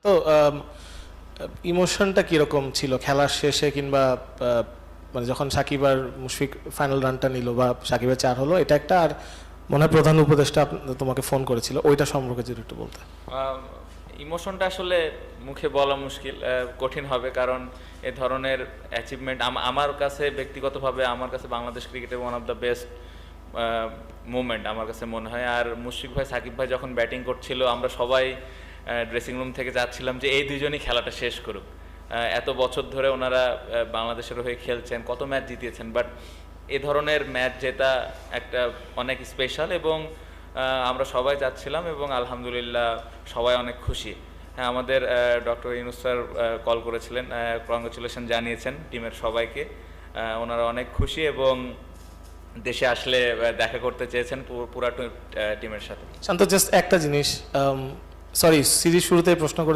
তো ইমোশনটা কিরকম ছিল খেলার শেষে, কিংবা মানে যখন সাকিব আর মুশফিক ফাইনাল রানটা নিল বা সাকিবের 4 হলো, এটা একটা, আর মনে হয় প্রধান উপদেষ্টা তোমাকে ফোন করেছিল, ওইটা সম্পর্কে যদি একটু বলতে। ইমোশনটা আসলে মুখে বলা মুশকিল, কঠিন হবে, কারণ এ ধরনের অ্যাচিভমেন্ট আমার কাছে ব্যক্তিগতভাবে, আমার কাছে বাংলাদেশ ক্রিকেটের one of the best movement আমার কাছে মনে হয়। আর মুশফিক ভাই সাকিব ভাই যখন ব্যাটিং করছিল, আমরা সবাই ড্রেসিং রুম থেকে যাচ্ছিলাম যে এই দুজনই খেলাটা শেষ করুক। এত বছর ধরে ওনারা বাংলাদেশের হয়ে খেলছেন, কত ম্যাচ জিতিয়েছেন, বাট এ ধরনের ম্যাচ জেতা একটা অনেক স্পেশাল, এবং আমরা সবাই যাচ্ছিলাম এবং আলহামদুলিল্লাহ সবাই অনেক খুশি। হ্যাঁ, আমাদের ডক্টর ইউনূস স্যার কল করেছিলেন, কংগ্রেচুলেশন জানিয়েছেন টিমের সবাইকে। ওনারা অনেক খুশি এবং দেশে আসলে দেখা করতে চেয়েছেন পুরা টিমের সাথে। শান্ত, জাস্ট একটা জিনিস, সরি সিরিজ শুরুতে প্রশ্ন করেছি,